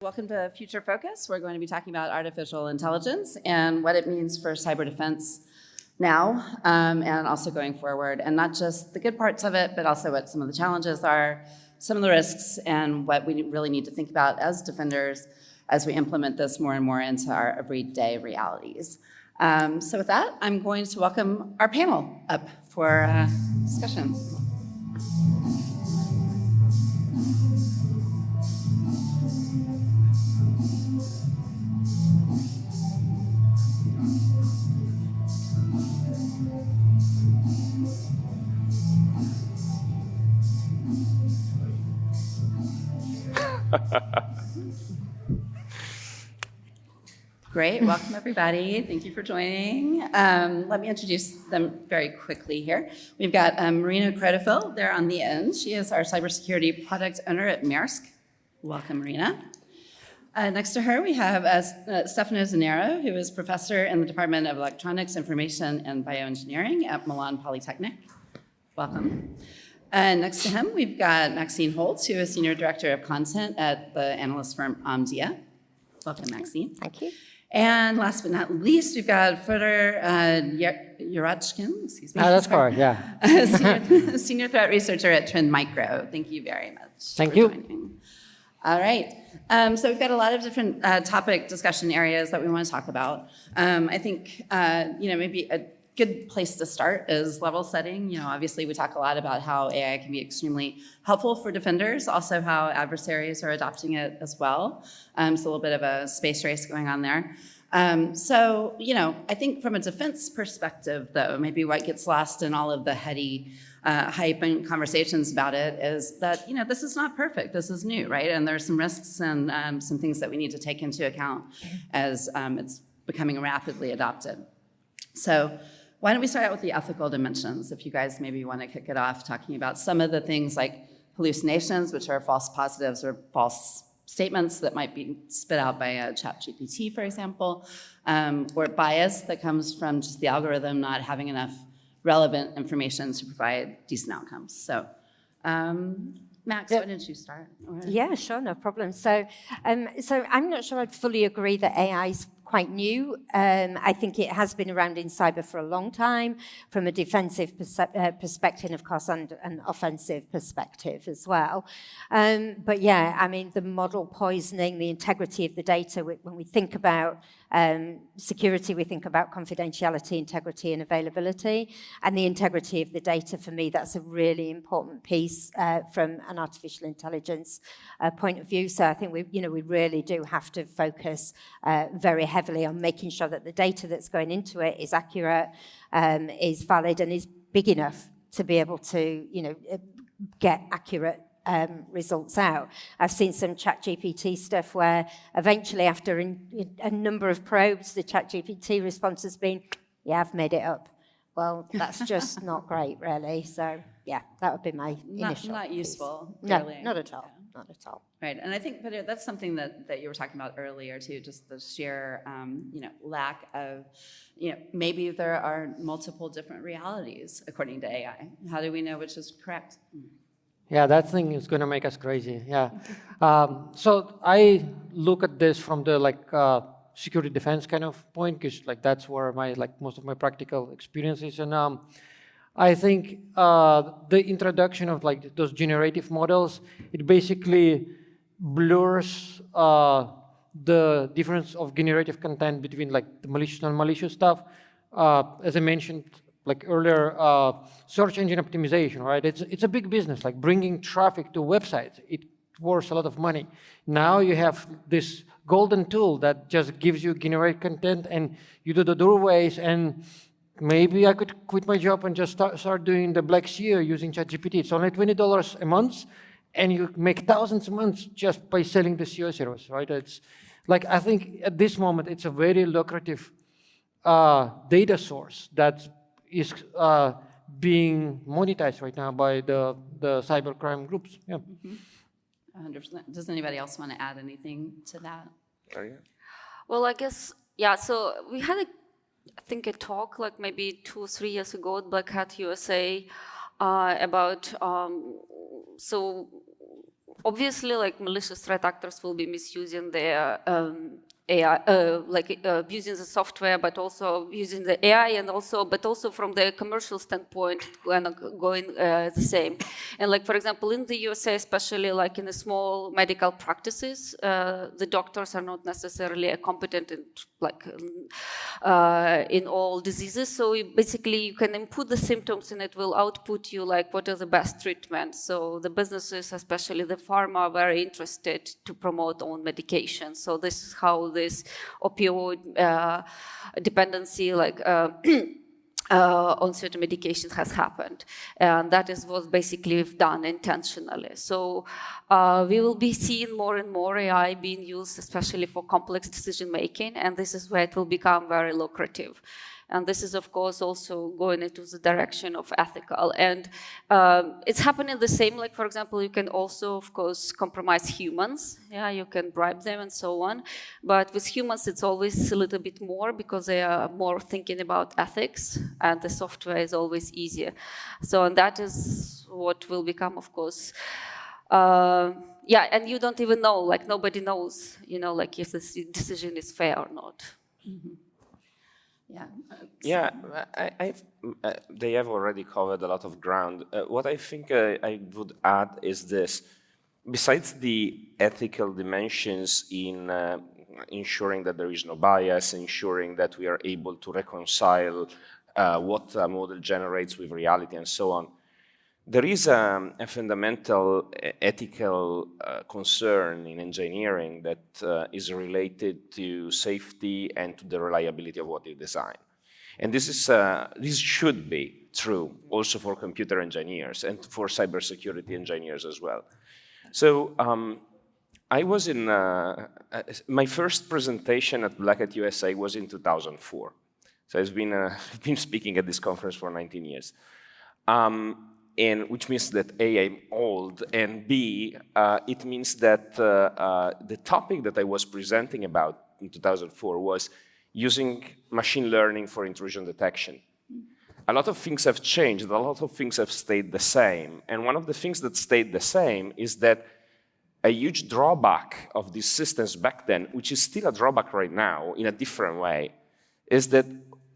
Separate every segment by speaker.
Speaker 1: Welcome to Future Focus. We're going to be talking about artificial intelligence and what it means for cyber defense now and also going forward. And not just the good parts of it, but also what some of the challenges are, some of the risks, and what we really need to think about as defenders as we implement this more and more into our everyday realities. So with that, I'm going to welcome our panel up for discussion. Great, welcome everybody. Thank you for joining. Let me introduce them very quickly here. We've got Marina Krotofil there on the end. She is our cybersecurity product owner at Maersk. Welcome, Marina. Next to her, we have Stefano Zanero, who is professor in the Department of Electronics, Information, and Bioengineering at Milan Polytechnic. Welcome. And next to him, we've got Maxine Holt, who is Senior Director of Content at the analyst firm Omdia. Welcome, Maxine.
Speaker 2: Thank you.
Speaker 1: And last but not least, we've got Fyodor Yarochkin, excuse me.
Speaker 3: That's correct, yeah.
Speaker 1: Senior Threat Researcher at Trend Micro. Thank you very much.
Speaker 3: Thank you.
Speaker 1: Joining. All right. So we've got a lot of different topic discussion areas that we want to talk about. I think, maybe a good place to start is level setting. Obviously we talk a lot about how AI can be extremely helpful for defenders, also how adversaries are adopting it as well. So a little bit of a space race going on there. I think from a defense perspective, though, maybe what gets lost in all of the heady hype and conversations about it is that, this is not perfect. This is new, right? And there's some risks and some things that we need to take into account as it's becoming rapidly adopted. So why don't we start out with the ethical dimensions, if you guys maybe want to kick it off, talking about some of the things like hallucinations, which are false positives or false statements that might be spit out by a ChatGPT, for example, or bias that comes from just the algorithm not having enough relevant information to provide decent outcomes. So, Max, why don't you start?
Speaker 2: Yeah, sure, no problem. So I'm not sure I'd fully agree that AI is quite new. I think it has been around in cyber for a long time, from a defensive perspective, of course, and an offensive perspective as well. But yeah, I mean, the model poisoning, the integrity of the data, when we think about security, we think about confidentiality, integrity, and availability. And the integrity of the data, for me, that's a really important piece from an artificial intelligence point of view. So I think we really do have to focus very heavily on making sure that the data that's going into it is accurate, is valid, and is big enough to be able to, get accurate results out. I've seen some ChatGPT stuff where eventually, after a number of probes, the ChatGPT response has been, "Yeah, I've made it up." Well, that's just not great, really. So, yeah, that would be my initial.
Speaker 1: Not useful.
Speaker 2: No,
Speaker 1: really.
Speaker 2: not at all. Yeah. Not at all.
Speaker 1: Right, and I think that's something that you were talking about earlier too, just the sheer, lack of, maybe there are multiple different realities according to AI. How do we know which is correct?
Speaker 3: Yeah, that thing is going to make us crazy, yeah. So I look at this from the security defense kind of point, because that's where my most of my practical experience is. And I think the introduction of those generative models, it basically blurs the difference of generative content between the malicious and non-malicious stuff. As I mentioned earlier, search engine optimization, right? It's a big business, bringing traffic to websites. It worth a lot of money. Now you have this golden tool that just gives you generic content, and you do the doorways, and maybe I could quit my job and just start doing the Black SEO using ChatGPT. It's only $20 a month, and you make thousands a month just by selling the SEO zeros, right? It's I think at this moment, it's a very lucrative data source that is being monetized right now by the cybercrime groups. Yeah.
Speaker 1: Mm-hmm. 100%. Does anybody else want to add anything to that?
Speaker 4: Oh, yeah. Well, I guess, yeah, so we had I think a talk maybe 2 or 3 years ago at Black Hat USA about, so obviously, like malicious threat actors will be misusing their AI, using the software, but also using the AI, and but also from the commercial standpoint, going the same. And like, for example, in the USA, especially like in the small medical practices, the doctors are not necessarily competent in in all diseases. So basically, you can input the symptoms, and it will output you like what are the best treatments. So the businesses, especially the pharma, are very interested to promote own medication. So this is how this opioid dependency, on certain medications has happened. And that is what basically we've done intentionally. So we will be seeing more and more AI being used, especially for complex decision making, and this is where it will become very lucrative. And this is, of course, also going into the direction of ethical. And it's happening the same, like, for example, you can also, of course, compromise humans. Yeah, you can bribe them and so on. But with humans, it's always a little bit more because they are more thinking about ethics, and the software is always easier. So, and that is what will become, of course, yeah, and you don't even know, like, nobody knows, like, if this decision is fair or not.
Speaker 1: Mm-hmm. Yeah.
Speaker 5: Yeah, they have already covered a lot of ground. What I think I would add is this. Besides the ethical dimensions in ensuring that there is no bias, ensuring that we are able to reconcile what a model generates with reality and so on, there is a fundamental ethical concern in engineering that is related to safety and to the reliability of what you design. And this should be true also for computer engineers and for cybersecurity engineers as well. So I was in, my first presentation at Black Hat USA was in 2004. So I've been speaking at this conference for 19 years. And which means that A, I'm old, and B, it means that the topic that I was presenting about in 2004 was using machine learning for intrusion detection. A lot of things have changed, a lot of things have stayed the same, and one of the things that stayed the same is that a huge drawback of these systems back then, which is still a drawback right now in a different way, is that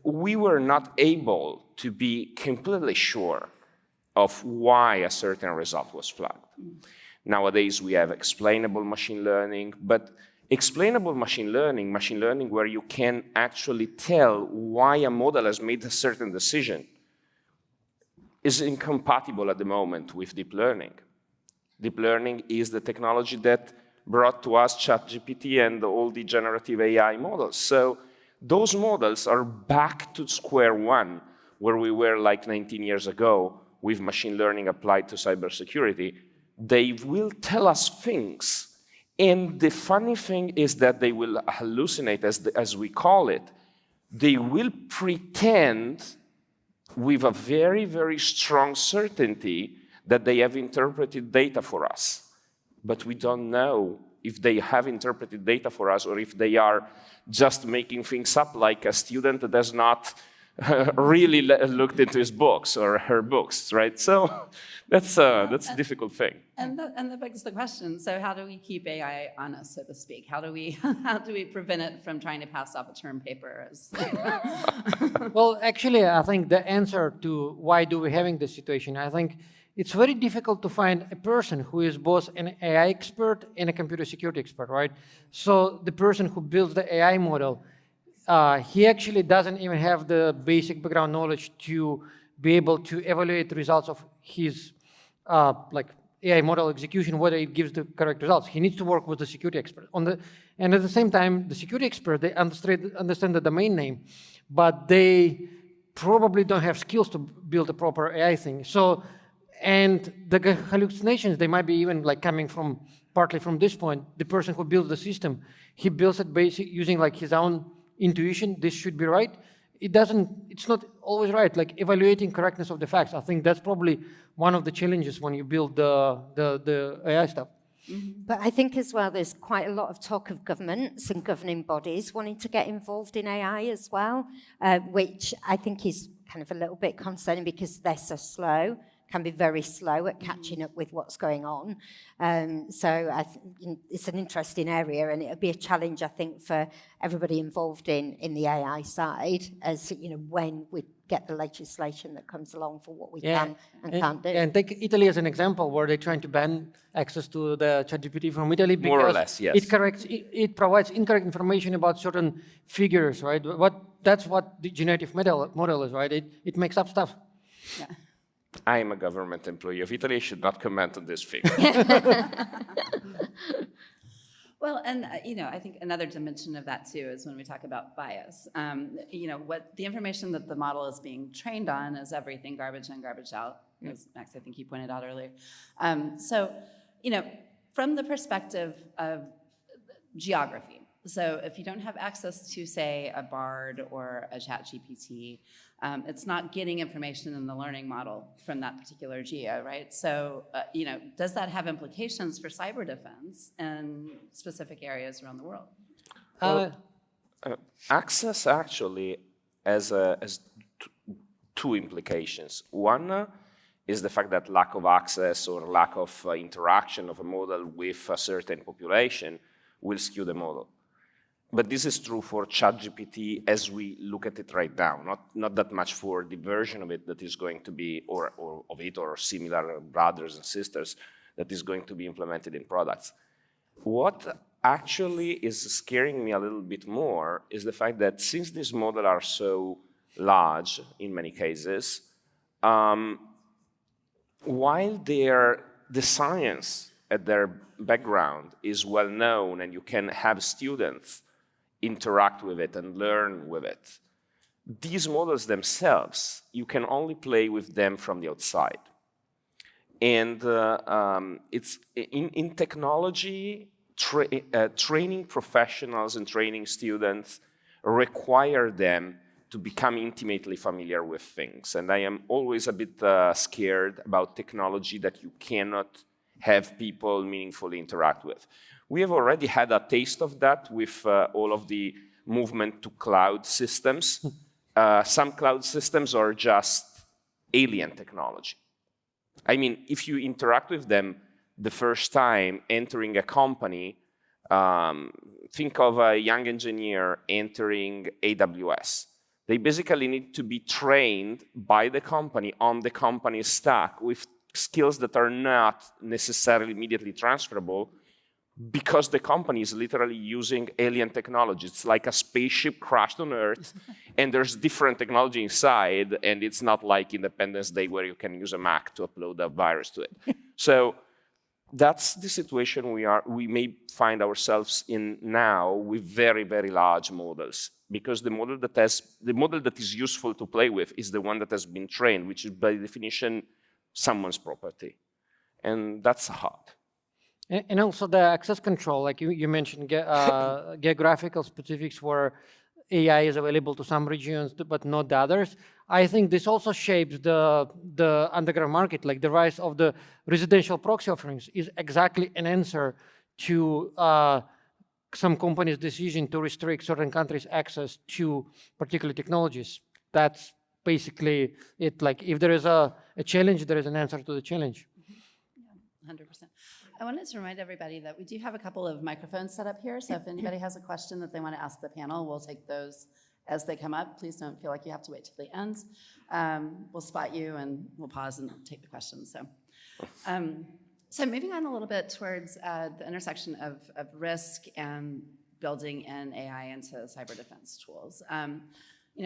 Speaker 5: we were not able to be completely sure of why a certain result was flagged. Nowadays, we have explainable machine learning, but explainable machine learning where you can actually tell why a model has made a certain decision, is incompatible at the moment with deep learning. Deep learning is the technology that brought to us ChatGPT and all the generative AI models. So those models are back to square one, where we were like 19 years ago, with machine learning applied to cybersecurity. They will tell us things. And the funny thing is that they will hallucinate, as we call it. They will pretend with a very, very strong certainty that they have interpreted data for us. But we don't know if they have interpreted data for us or if they are just making things up, like a student that has not really looked into his books or her books, right? So that's a difficult thing.
Speaker 1: And that begs the question, so how do we keep AI honest, so to speak? How do we prevent it from trying to pass off a term paper?
Speaker 3: Well, actually, I think the answer to why do we having this situation, I think it's very difficult to find a person who is both an AI expert and a computer security expert, right? So the person who builds the AI model, he actually doesn't even have the basic background knowledge to be able to evaluate the results of his AI model execution, whether it gives the correct results. He needs to work with the security expert. And at the same time, the security expert, they understand the domain name, but they probably don't have skills to build a proper AI thing. So, and the hallucinations, they might be even like coming from partly from this point. The person who builds the system, he builds it using like his own intuition. This should be right. It's not always right. Like evaluating correctness of the facts. I think that's probably one of the challenges when you build the AI stuff.
Speaker 2: Mm-hmm. But I think as well, there's quite a lot of talk of governments and governing bodies wanting to get involved in AI as well, which I think is kind of a little bit concerning because they're so slow can be very slow at catching up with what's going on. So it's an interesting area, and it'll be a challenge, I think, for everybody involved in the AI side, as when we get the legislation that comes along for what we can and can't do.
Speaker 3: And take Italy as an example, where they're trying to ban access to the ChatGPT from Italy because
Speaker 5: more or less, yes.
Speaker 3: it provides incorrect information about certain figures, right? That's what the generative model is, right? It makes up stuff.
Speaker 1: Yeah.
Speaker 5: I am a government employee of Italy. I should not comment on this figure.
Speaker 1: Well, and I think another dimension of that too is when we talk about bias. What the information that the model is being trained on is everything garbage in, garbage out, as Max, I think you pointed out earlier. So, from the perspective of geography, so if you don't have access to, say, a BARD or a ChatGPT, it's not getting information in the learning model from that particular geo, right? So, does that have implications for cyber defense in specific areas around the world?
Speaker 5: Access actually has two implications. One is the fact that lack of access or lack of interaction of a model with a certain population will skew the model. But this is true for ChatGPT as we look at it right now, not that much for the version of it that is going to be, or of it or similar brothers and sisters that is going to be implemented in products. What actually is scaring me a little bit more is the fact that since these models are so large in many cases, while the science at their background is well known and you can have students interact with it and learn with it, these models themselves, you can only play with them from the outside. And it's in technology, training professionals and training students require them to become intimately familiar with things. And I am always a bit scared about technology that you cannot have people meaningfully interact with. We have already had a taste of that with all of the movement to cloud systems. Some cloud systems are just alien technology. I mean, if you interact with them the first time entering a company, think of a young engineer entering AWS. They basically need to be trained by the company on the company's stack with skills that are not necessarily immediately transferable because the company is literally using alien technology. It's like a spaceship crashed on Earth, and there's different technology inside, and it's not like Independence Day where you can use a Mac to upload a virus to it. So that's the situation we may find ourselves in now with very, very large models, because the model that is useful to play with is the one that has been trained, which is by definition someone's property, and that's hard.
Speaker 3: And also the access control, like you mentioned, geographical specifics where AI is available to some regions but not the others. I think this also shapes the underground market, like the rise of the residential proxy offerings is exactly an answer to some companies' decision to restrict certain countries' access to particular technologies. That's basically it. Like if there is a challenge, there is an answer to the challenge.
Speaker 1: Yeah, 100%. I wanted to remind everybody that we do have a couple of microphones set up here, so if anybody has a question that they want to ask the panel, we'll take those as they come up. Please don't feel like you have to wait till the end. We'll spot you and we'll pause and take the questions. So moving on a little bit towards the intersection of risk and building in AI into cyber defense tools.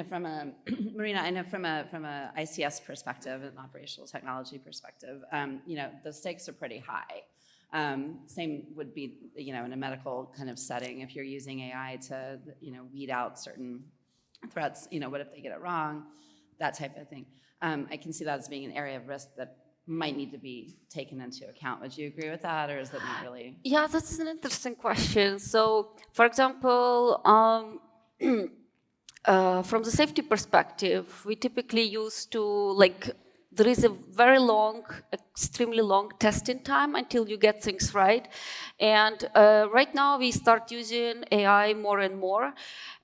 Speaker 1: From a Marina, I know from a ICS perspective, an operational technology perspective, the stakes are pretty high. Same would be, in a medical kind of setting, if you're using AI to, weed out certain threats, what if they get it wrong, that type of thing. I can see that as being an area of risk that might need to be taken into account. Would you agree with that, or is that not really?
Speaker 4: Yeah, that's an interesting question. So, for example, from the safety perspective, we typically used to, there is a very long, extremely long testing time until you get things right. And right now we start using AI more and more.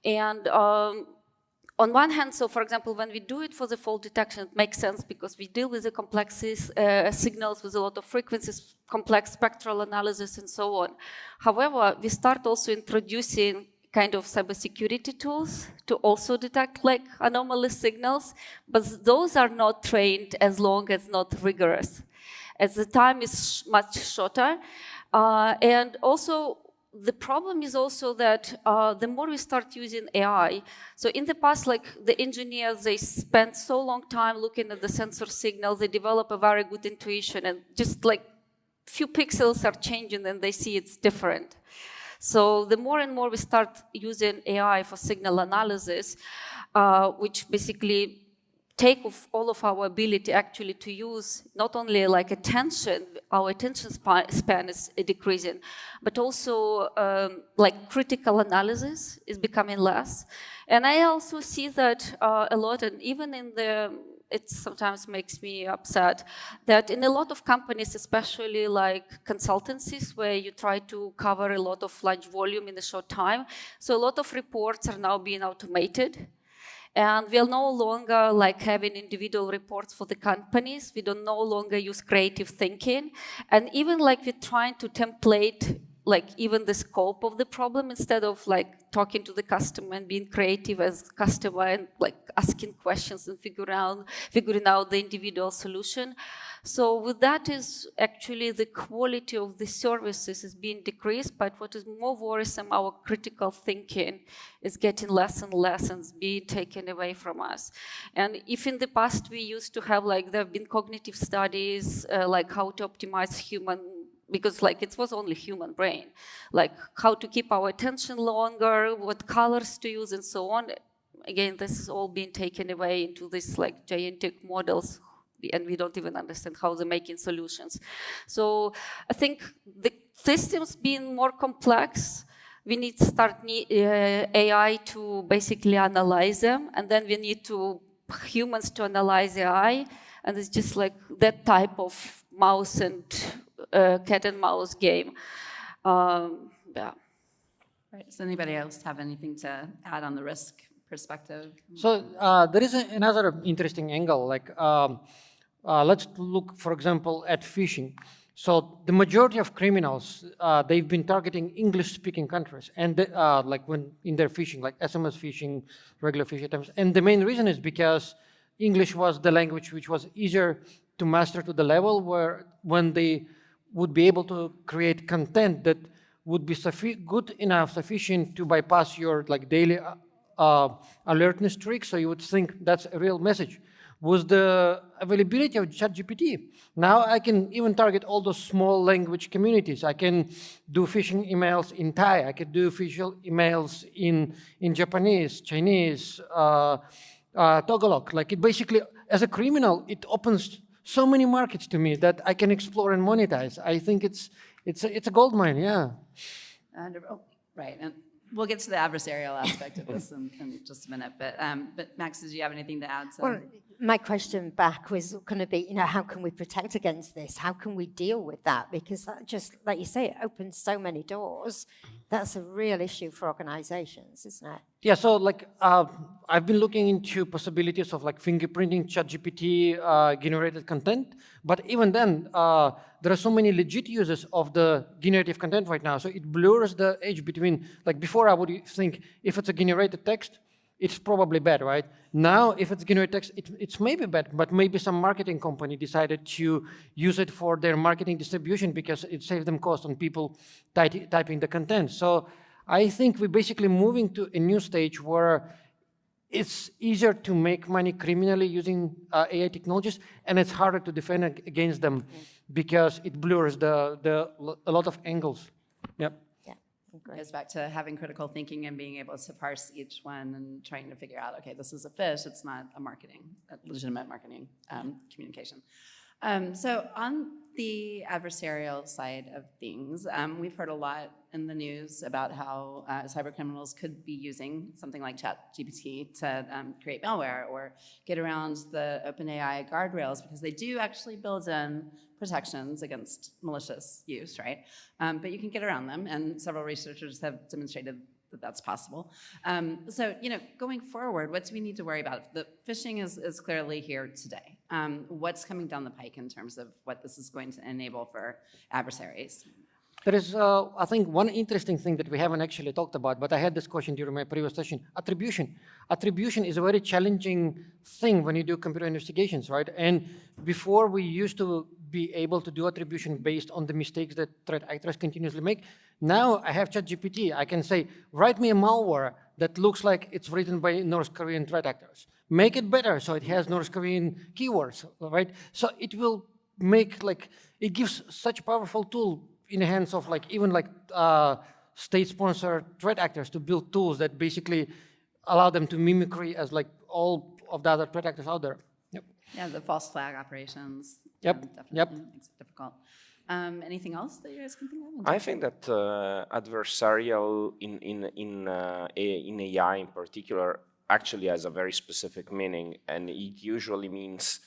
Speaker 4: And on one hand, so for example, when we do it for the fault detection, it makes sense because we deal with the complex signals with a lot of frequencies, complex spectral analysis, and so on. However, we start also introducing kind of cybersecurity tools to also detect like anomalous signals, but those are not trained as long as not rigorous, as the time is much shorter. And also, the problem is also that the more we start using AI, so in the past, like the engineers, they spent so long time looking at the sensor signals, they develop a very good intuition, and just like few pixels are changing and they see it's different. So the more and more we start using AI for signal analysis, which basically take off all of our ability actually to use not only like attention, our attention span is decreasing, but also like critical analysis is becoming less. And I also see that a lot, and even in the, it sometimes makes me upset that in a lot of companies, especially like consultancies where you try to cover a lot of large volume in a short time, so a lot of reports are now being automated. And we'll no longer like having individual reports for the companies. We don't no longer use creative thinking. And even like we're trying to template like even the scope of the problem instead of like talking to the customer and being creative as customer and like asking questions and figuring out the individual solution. So with that is actually the quality of the services is being decreased, but what is more worrisome, our critical thinking is getting less and less and being taken away from us. And if in the past we used to have like, there have been cognitive studies, like how to optimize human, because like it was only human brain, like how to keep our attention longer, what colors to use and so on. Again, this is all being taken away into this like gigantic models, and we don't even understand how they're making solutions. So I think the systems being more complex, we need to start AI to basically analyze them, and then we need to humans to analyze AI, and it's just like that type of mouse and cat and mouse game. Yeah.
Speaker 1: Right. Does anybody else have anything to add on the risk perspective?
Speaker 3: So there is another interesting angle. Like let's look, for example, at phishing. So the majority of criminals, they've been targeting English-speaking countries, and like when in their phishing, like SMS phishing, regular phishing attempts. And the main reason is because English was the language which was easier to master to the level where when they would be able to create content that would be good enough, sufficient to bypass your like daily alertness trick. So you would think that's a real message. Was the availability of ChatGPT. Now I can even target all those small language communities. I can do phishing emails in Thai. I can do phishing emails in Japanese, Chinese, Tagalog. Like it basically, as a criminal, it opens so many markets to me that I can explore and monetize. I think it's a gold mine, yeah.
Speaker 1: And, oh, right, and we'll get to the adversarial aspect of this in just a minute. But Max, did you have anything to add?
Speaker 2: Well, my question back was going to be, how can we protect against this? How can we deal with that? Because that just, like you say, it opens so many doors. That's a real issue for organizations, isn't it?
Speaker 3: Yeah, so like I've been looking into possibilities of like fingerprinting ChatGPT generated content, but even then there are so many legit uses of the generative content right now, so it blurs the edge between, like before I would think if it's a generated text, it's probably bad, right? Now, if it's generated text, it's maybe bad, but maybe some marketing company decided to use it for their marketing distribution because it saved them cost on people typing the content. So I think we're basically moving to a new stage where it's easier to make money criminally using AI technologies, and it's harder to defend against them because it blurs a lot of angles. Yep.
Speaker 1: It goes back to having critical thinking and being able to parse each one and trying to figure out, okay, this is a fish, it's not a legitimate marketing communication. So on the adversarial side of things, we've heard a lot in the news about how cyber criminals could be using something like ChatGPT to create malware or get around the OpenAI guardrails, because they do actually build in protections against malicious use, right? But you can get around them, and several researchers have demonstrated that that's possible. So, going forward, what do we need to worry about? The phishing is clearly here today. What's coming down the pike in terms of what this is going to enable for adversaries?
Speaker 3: There is, I think, one interesting thing that we haven't actually talked about, but I had this question during my previous session, attribution. Attribution is a very challenging thing when you do computer investigations, right? And before we used to be able to do attribution based on the mistakes that threat actors continuously make. Now I have ChatGPT. I can say, write me a malware that looks like it's written by North Korean threat actors. Make it better so it has North Korean keywords, right? So it will make, it gives such a powerful tool in the hands of even state-sponsored threat actors to build tools that basically allow them to mimicry as all of the other threat actors out there. Yep.
Speaker 1: Yeah, the false flag operations.
Speaker 3: Yep.
Speaker 1: Definitely makes it difficult. Anything else that you guys can think of?
Speaker 5: I think that adversarial in AI in particular actually has a very specific meaning, and it usually means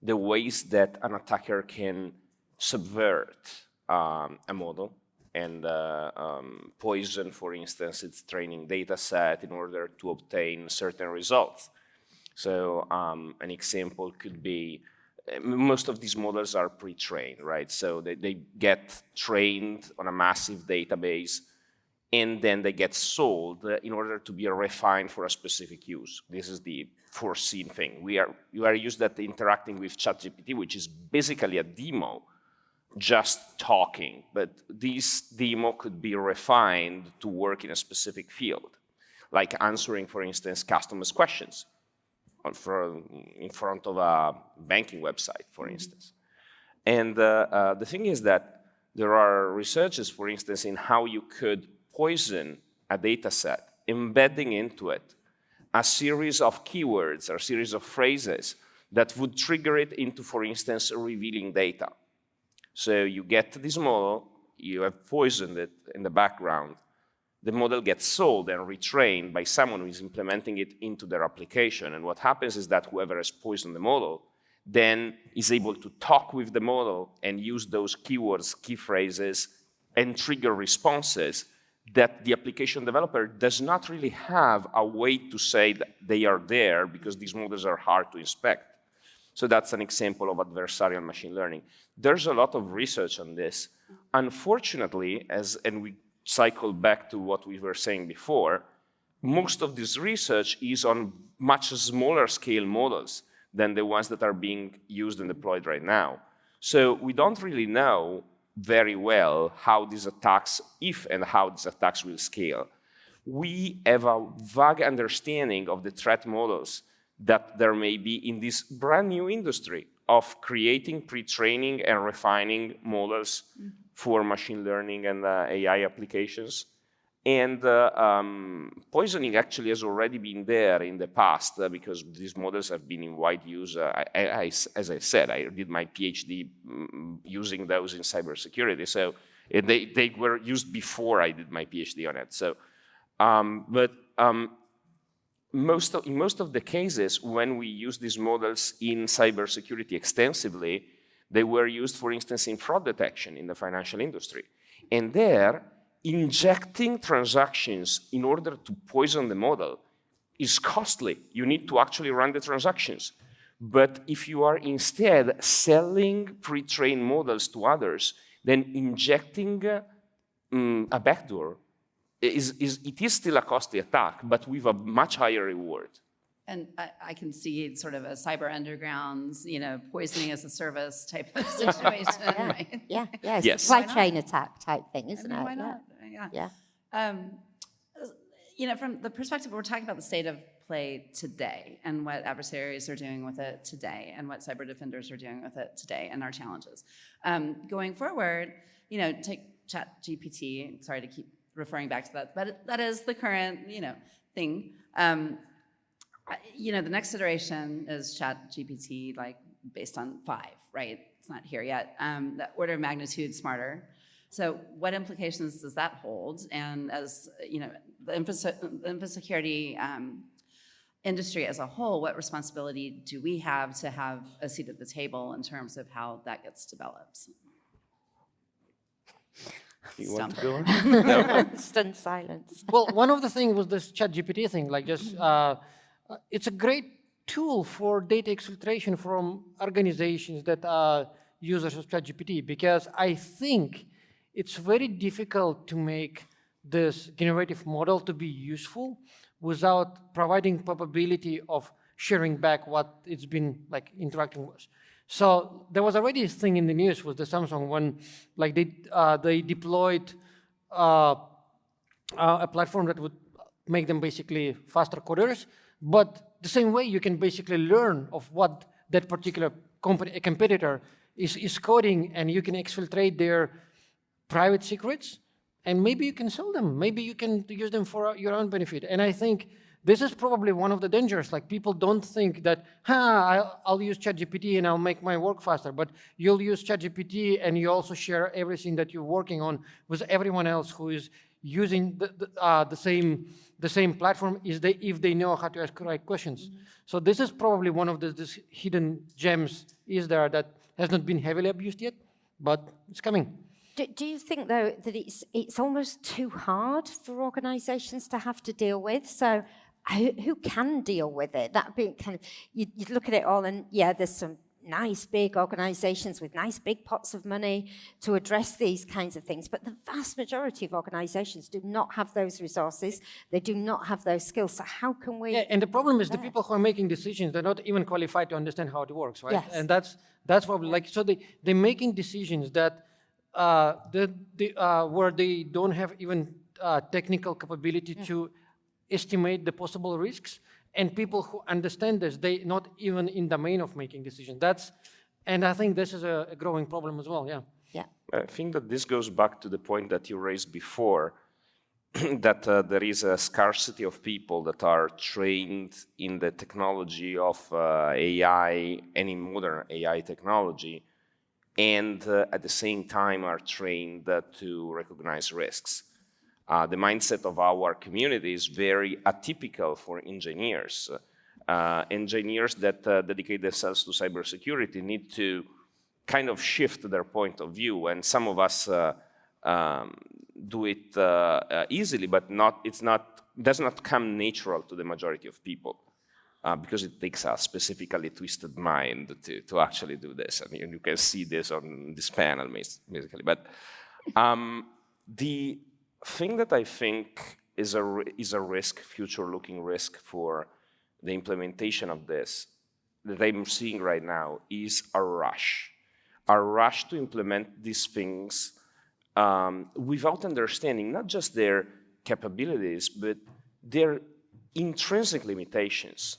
Speaker 5: the ways that an attacker can subvert a model and poison, for instance, its training data set in order to obtain certain results. So an example could be, most of these models are pre-trained, right? So they get trained on a massive database, and then they get sold in order to be refined for a specific use. This is the foreseen thing. You are used at interacting with ChatGPT, which is basically a demo, just talking, but this demo could be refined to work in a specific field, like answering, for instance, customers' questions in front of a banking website, for instance. And the thing is that there are researches, for instance, in how you could poison a data set, embedding into it a series of keywords or a series of phrases that would trigger it into, for instance, revealing data. So you get this model, you have poisoned it in the background, the model gets sold and retrained by someone who is implementing it into their application. And what happens is that whoever has poisoned the model then is able to talk with the model and use those keywords, key phrases, and trigger responses that the application developer does not really have a way to say that they are there, because these models are hard to inspect. So that's an example of adversarial machine learning. There's a lot of research on this. Unfortunately, and we cycle back to what we were saying before, most of this research is on much smaller scale models than the ones that are being used and deployed right now. So we don't really know very well how these attacks, if and how these attacks will scale. We have a vague understanding of the threat models that there may be in this brand new industry of creating, pre-training, and refining models for machine learning and AI applications. And poisoning actually has already been there in the past because these models have been in wide use. As I said, I did my PhD using those in cybersecurity. So they were used before I did my PhD on it. So, in most of the cases, when we use these models in cybersecurity extensively, they were used, for instance, in fraud detection in the financial industry. And there, injecting transactions in order to poison the model is costly. You need to actually run the transactions. But if you are instead selling pre-trained models to others, then injecting a backdoor, it is still a costly attack, but with a much higher reward.
Speaker 1: And I can see sort of a cyber undergrounds, poisoning as a service type of situation, right?
Speaker 2: Yeah.
Speaker 5: Yes.
Speaker 2: Supply chain attack type thing, isn't it?
Speaker 1: Why not? Yeah. From the perspective, we're talking about the state of play today and what adversaries are doing with it today and what cyber defenders are doing with it today and our challenges. Going forward, take ChatGPT, sorry to keep referring back to that, but that is the current, thing. The next iteration is ChatGPT, based on 5, right? It's not here yet. The order of magnitude smarter. So what implications does that hold? And as, the InfoSecurity industry as a whole, what responsibility do we have to have a seat at the table in terms of how that gets developed?
Speaker 5: You want to go on?
Speaker 2: Stunned silence.
Speaker 3: Well, one of the things was this ChatGPT thing, like just, it's a great tool for data exfiltration from organizations that are users of ChatGPT, because I think it's very difficult to make this generative model to be useful without providing probability of sharing back what it's been like interacting with. So there was already a thing in the news with the Samsung when like they deployed a platform that would make them basically faster coders, but the same way you can basically learn of what that particular company, a competitor, is coding, and you can exfiltrate their private secrets, and maybe you can sell them. Maybe you can use them for your own benefit. And I think this is probably one of the dangers. Like people don't think that, I'll use ChatGPT and I'll make my work faster, but you'll use ChatGPT and you also share everything that you're working on with everyone else who is using the same platform if they know how to ask the right questions. Mm-hmm. So this is probably one of the hidden gems that has not been heavily abused yet, but it's coming.
Speaker 2: Do you think, though, that it's almost too hard for organizations to have to deal with? So who can deal with it? That'd be kind of, you'd look at it all and, yeah, there's some nice big organizations with nice big pots of money to address these kinds of things, but the vast majority of organizations do not have those resources. They do not have those skills. So how can we...
Speaker 3: Yeah, and the problem is the people who are making decisions, they're not even qualified to understand how it works, right?
Speaker 2: Yes.
Speaker 3: And that's probably like, so they're making decisions that where they don't have even technical capability to estimate the possible risks, and people who understand this, they not even in the domain of making decisions. And I think this is a growing problem as well, yeah.
Speaker 2: Yeah.
Speaker 5: I think that this goes back to the point that you raised before, that there is a scarcity of people that are trained in the technology of AI, any modern AI technology, and at the same time are trained to recognize risks. The mindset of our community is very atypical for engineers. Engineers that dedicate themselves to cybersecurity need to kind of shift their point of view, and some of us do it easily, but does not come natural to the majority of people. Because it takes a specifically twisted mind to actually do this. I mean, you can see this on this panel, basically. But the thing that I think is a risk, future-looking risk for the implementation of this, that I'm seeing right now, is a rush to implement these things without understanding not just their capabilities, but their intrinsic limitations.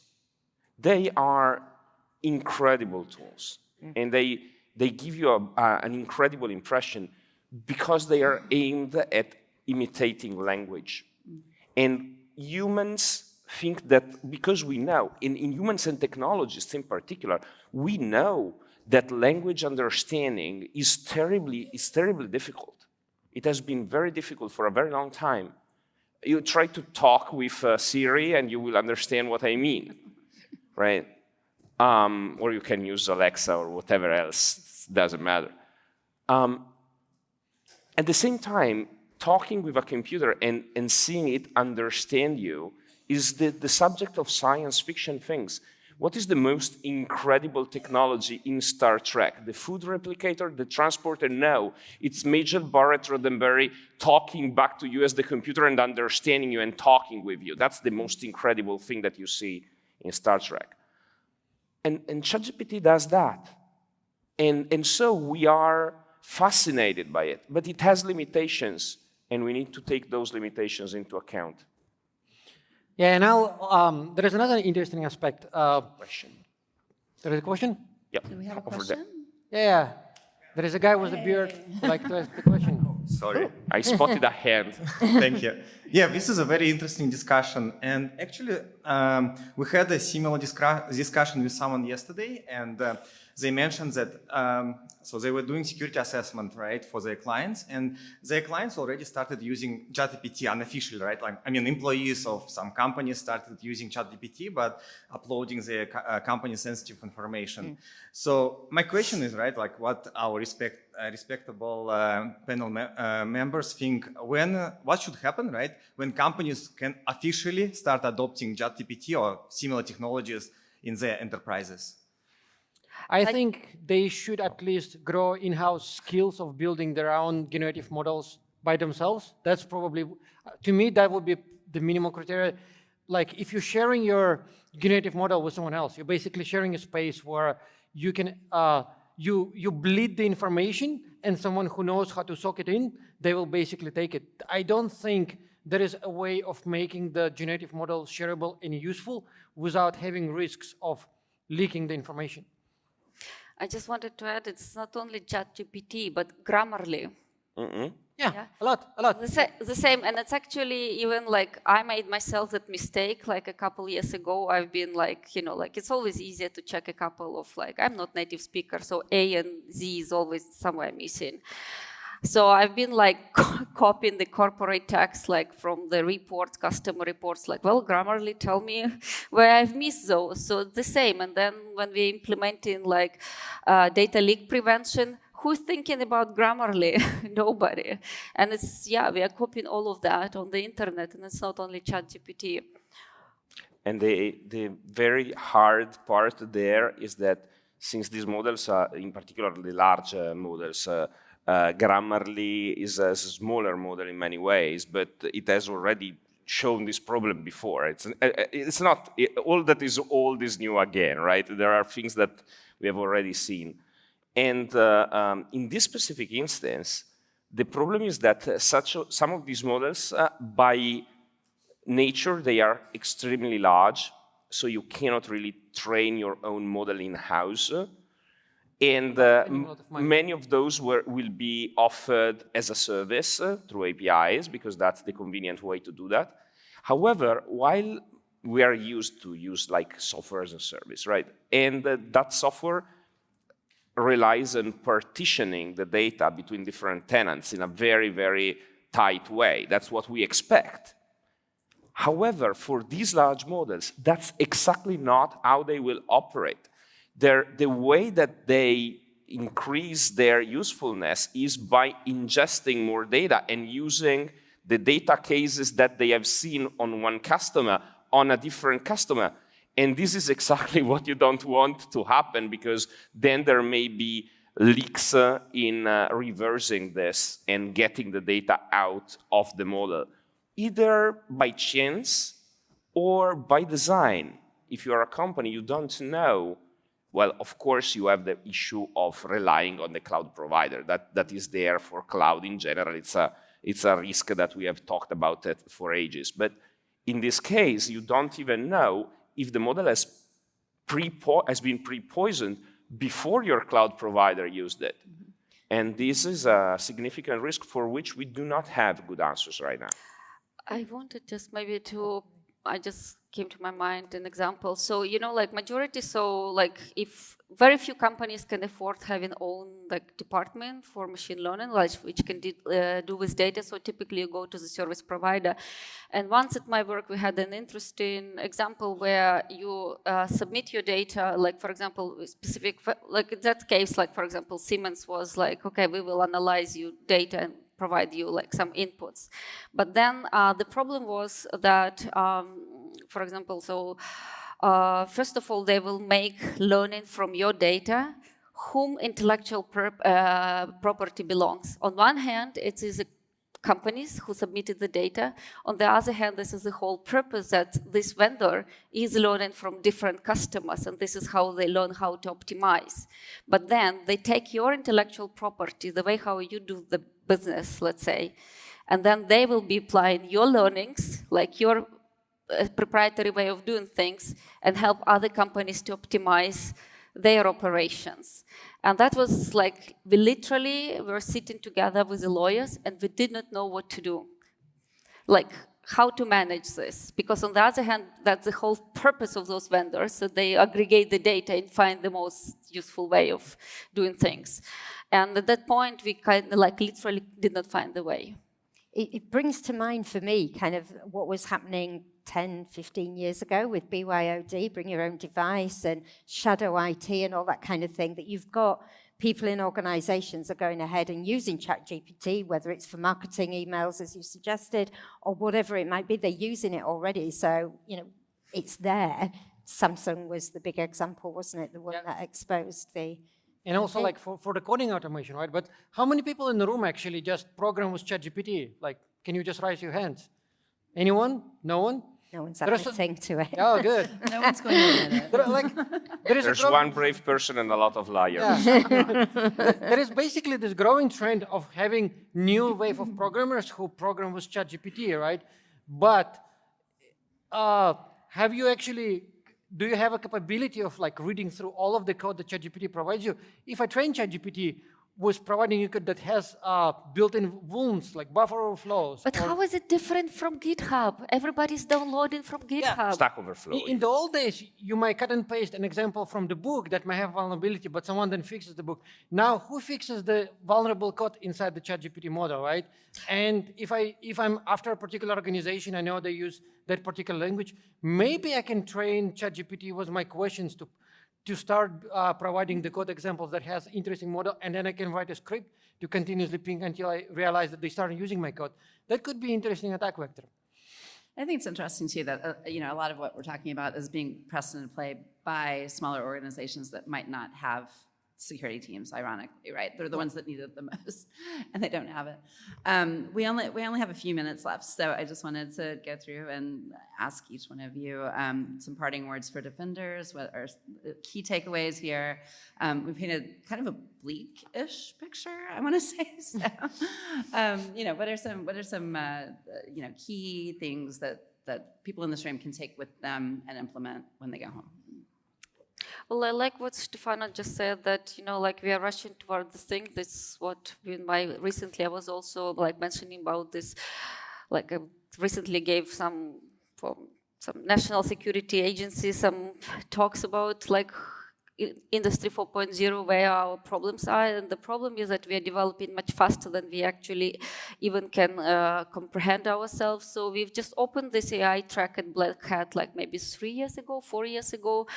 Speaker 5: They are incredible tools, and they give you an incredible impression because they are aimed at imitating language. And humans think that, because we know, in humans and technologists in particular, we know that language understanding is terribly difficult. It has been very difficult for a very long time. You try to talk with Siri and you will understand what I mean. Right? Or you can use Alexa or whatever else, doesn't matter. At the same time, talking with a computer and seeing it understand you is the subject of science fiction things. What is the most incredible technology in Star Trek? The food replicator, the transporter? No, it's Major Barrett Roddenberry talking back to you as the computer and understanding you and talking with you. That's the most incredible thing that you see in Star Trek. And ChatGPT does that. And so we are fascinated by it, but it has limitations, and we need to take those limitations into account.
Speaker 3: Yeah, and now there is another interesting aspect.
Speaker 5: Question.
Speaker 3: There is a question?
Speaker 5: Yeah.
Speaker 1: Do we have a question?
Speaker 3: Yeah. There is a guy with a beard who would like to ask the question.
Speaker 6: Sorry.
Speaker 5: I spotted a hand.
Speaker 6: Thank you. Yeah, this is a very interesting discussion. And actually, we had a similar discussion with someone yesterday. And they mentioned that, so they were doing security assessment, right, for their clients, and their clients already started using ChatGPT unofficially, right? Like, I mean, employees of some companies started using ChatGPT, but uploading their company sensitive information. So my question is, right, like what our respectable panel members think what should happen, right, when companies can officially start adopting ChatGPT or similar technologies in their enterprises?
Speaker 3: I think they should at least grow in-house skills of building their own generative models by themselves. That's probably, to me, that would be the minimum criteria. Like if you're sharing your generative model with someone else, you're basically sharing a space where you can, you bleed the information, and someone who knows how to soak it in, they will basically take it. I don't think there is a way of making the generative model shareable and useful without having risks of leaking the information.
Speaker 4: I just wanted to add, it's not only ChatGPT, but Grammarly.
Speaker 3: Yeah, a lot.
Speaker 4: The same, and it's actually even like I made myself that mistake like a couple years ago. I've been like, you know, like it's always easier to check a couple of like, I'm not native speaker, so A and Z is always somewhere missing. So I've been like copying the corporate tax like from the reports, customer reports, like, well, Grammarly tell me where I've missed those. So the same. And then when we're implementing like data leak prevention, who's thinking about Grammarly? Nobody. And it's, yeah, we are copying all of that on the internet, and it's not only ChatGPT.
Speaker 5: And the very hard part there is that since these models are, in particular the large models, Grammarly is a smaller model in many ways, but it has already shown this problem before. It's not all that is old is new again, right? There are things that we have already seen. And in this specific instance, the problem is that some of these models, by nature, they are extremely large, so you cannot really train your own model in-house. And many of those will be offered as a service through APIs, because that's the convenient way to do that. However, while we are used to use like software as a service, right? And that software relies on partitioning the data between different tenants in a very, very tight way. That's what we expect. However, for these large models, that's exactly not how they will operate. The way that they increase their usefulness is by ingesting more data and using the data cases that they have seen on one customer on a different customer. And this is exactly what you don't want to happen, because then there may be leaks in reversing this and getting the data out of the model, either by chance or by design. If you are a company, you don't know. Well, of course, you have the issue of relying on the cloud provider. That is there for cloud in general. It's a risk that we have talked about it for ages. But in this case, you don't even know if the model has been pre-poisoned before your cloud provider used it. And this is a significant risk for which we do not have good answers right now.
Speaker 4: I wanted just maybe to, I just came to my mind an example. So, you know, like majority, so like if very few companies can afford having own like department for machine learning, like which can do with data. So typically you go to the service provider. And once at my work, we had an interesting example where you submit your data, like for example, specific, like in that case, like for example, Siemens was like, okay, we will analyze your data and provide you like some inputs. But then the problem was that, for example, so first of all, they will make learning from your data whom intellectual property belongs. On one hand, it is companies who submitted the data. On the other hand, this is the whole purpose that this vendor is learning from different customers, and this is how they learn how to optimize. But then they take your intellectual property, the way how you do the business, let's say, and then they will be applying your learnings, like your proprietary way of doing things, and help other companies to optimize their operations. And that was like, we literally were sitting together with the lawyers and we did not know what to do. Like, how to manage this. Because on the other hand, that's the whole purpose of those vendors, that they aggregate the data and find the most useful way of doing things. And at that point, we kind of like literally did not find the way.
Speaker 2: It brings to mind for me kind of what was happening 10, 15 years ago with BYOD, bring your own device, and shadow IT and all that kind of thing, that you've got people in organizations are going ahead and using ChatGPT, whether it's for marketing emails, as you suggested, or whatever it might be, they're using it already. So, you know, it's there. Samsung was the big example, wasn't it? The one that exposed the...
Speaker 3: And also like for the coding automation, right? But how many people in the room actually just program with ChatGPT? Like, can you just raise your hands? Anyone? No one?
Speaker 2: No one's admitting to it.
Speaker 3: Oh, good.
Speaker 1: No one's going to admit it.
Speaker 5: There's one brave person and a lot of liars.
Speaker 3: Yeah. There is basically this growing trend of having new wave of programmers who program with ChatGPT, right? But do you have a capability of like reading through all of the code that ChatGPT provides you? If I train ChatGPT with providing you code that has built-in wounds like buffer overflows.
Speaker 4: But how is it different from GitHub? Everybody's downloading from GitHub.
Speaker 5: Stack Overflow.
Speaker 3: In the old days, you might cut and paste an example from the book that might have vulnerability, but someone then fixes the book. Now, who fixes the vulnerable code inside the ChatGPT model, right? And if I'm after a particular organization, I know they use that particular language, maybe I can train ChatGPT with my questions to start providing the code examples that has interesting model, and then I can write a script to continuously ping until I realize that they started using my code. That could be interesting attack vector.
Speaker 1: I think it's interesting too that you know, a lot of what we're talking about is being pressed into play by smaller organizations that might not have security teams, ironically, right? They're the ones that need it the most, and they don't have it. We only have a few minutes left, so I just wanted to go through and ask each one of you some parting words for defenders. What are key takeaways here? We painted kind of a bleak-ish picture, I want to say. So, you know, what are some you know, key things that people in this room can take with them and implement when they go home?
Speaker 4: Well, I like what Stefano just said, that, you know, like we are rushing toward this thing. That's what recently I was also like mentioning about this, like I recently gave some national security agency some talks about like Industry 4.0, where our problems are, and the problem is that we are developing much faster than we actually even can comprehend ourselves. So we've just opened this AI track at Black Hat like maybe 4 years ago,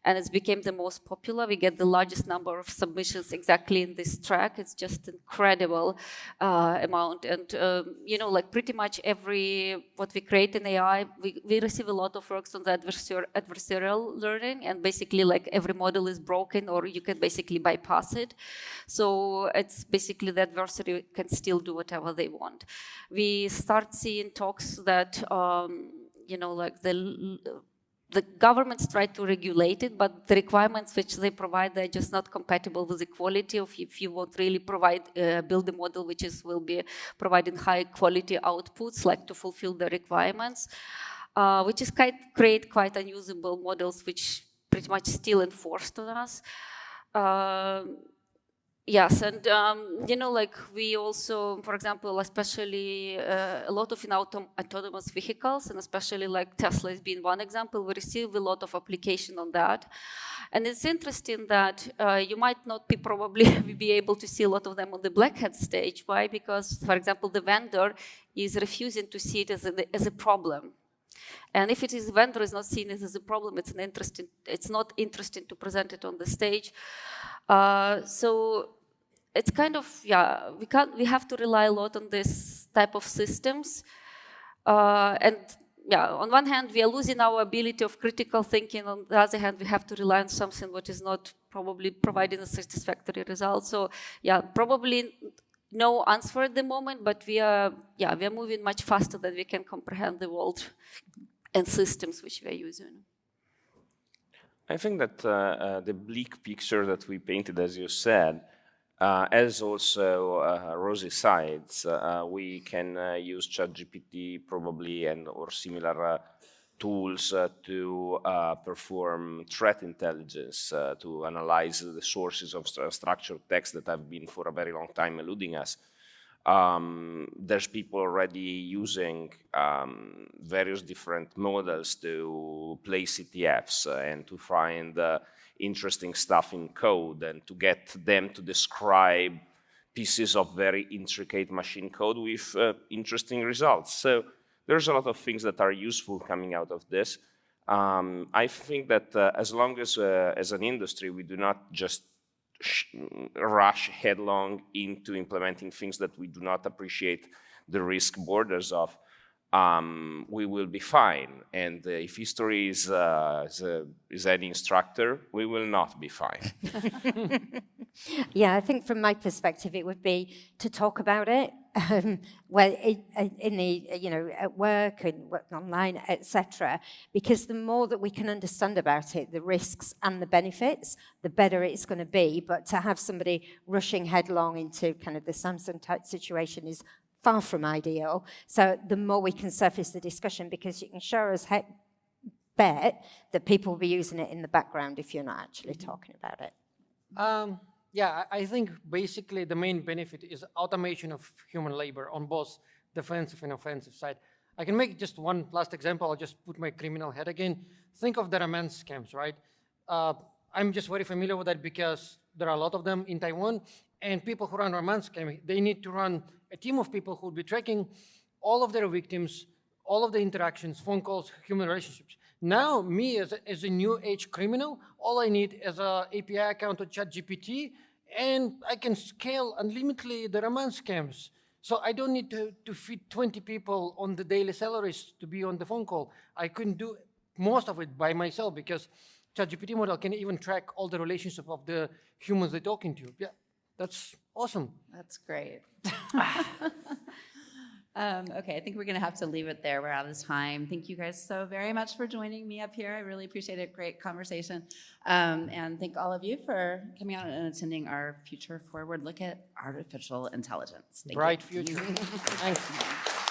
Speaker 4: and it's became the most popular. We get the largest number of submissions exactly in this track. It's just incredible amount, and you know, like pretty much what we create in AI, we receive a lot of works on the adversarial learning, and basically like every model is broken or you can basically bypass it. So it's basically the adversary can still do whatever they want. We start seeing talks that, you know, like the governments try to regulate it, but the requirements which they provide, they're just not compatible with the quality of, if you won't really build a model which will be providing high quality outputs, like to fulfill the requirements, which is create quite unusable models which pretty much still enforced on us. Yes, and you know, like we also, for example, especially a lot of in autonomous vehicles, and especially like Tesla has been one example, we receive a lot of application on that. And it's interesting that you might not probably be able to see a lot of them on the Black Hat stage. Why? Because, for example, the vendor is refusing to see it as a problem. And if the vendor is not seeing it as a problem, it's not interesting to present it on the stage. So it's kind of, yeah, we have to rely a lot on this type of systems. And yeah, on one hand, we are losing our ability of critical thinking. On the other hand, we have to rely on something which is not probably providing a satisfactory result. So yeah, probably no answer at the moment, but we are moving much faster than we can comprehend the world and systems which we are using.
Speaker 5: I think that the bleak picture that we painted, as you said, has also rosy sides. We can use ChatGPT probably or similar tools to perform threat intelligence, to analyze the sources of structured text that have been for a very long time eluding us. There's people already using various different models to play CTFs and to find interesting stuff in code and to get them to describe pieces of very intricate machine code with interesting results. So there's a lot of things that are useful coming out of this. I think that as long as an industry, we do not just rush headlong into implementing things that we do not appreciate the risk borders of, we will be fine. And if history is any instructor, we will not be fine.
Speaker 2: Yeah, I think from my perspective, it would be to talk about it, well, in the at work and work online, etc. Because the more that we can understand about it, the risks and the benefits, the better it's going to be. But to have somebody rushing headlong into kind of the Samsung type situation is far from ideal. So the more we can surface the discussion, because you can sure as heck bet that people will be using it in the background if you're not actually talking about it.
Speaker 3: Yeah, I think basically the main benefit is automation of human labor on both defensive and offensive side. I can make just one last example. I'll just put my criminal head again. Think of the romance scams, right? I'm just very familiar with that because there are a lot of them in Taiwan, and people who run romance scams, they need to run a team of people who will be tracking all of their victims, all of the interactions, phone calls, human relationships. Now, me as a new age criminal, all I need is an API account to ChatGPT, and I can scale unlimitedly the romance scams. So I don't need to feed 20 people on the daily salaries to be on the phone call. I can do most of it by myself because ChatGPT model can even track all the relationships of the humans they're talking to. Yeah, that's awesome.
Speaker 1: That's great. Okay, I think we're going to have to leave it there. We're out of time. Thank you guys so very much for joining me up here. I really appreciate it. Great conversation. And thank all of you for coming out and attending our Future Forward look at artificial intelligence. Thank
Speaker 3: Bright
Speaker 1: you.
Speaker 3: future. Thanks.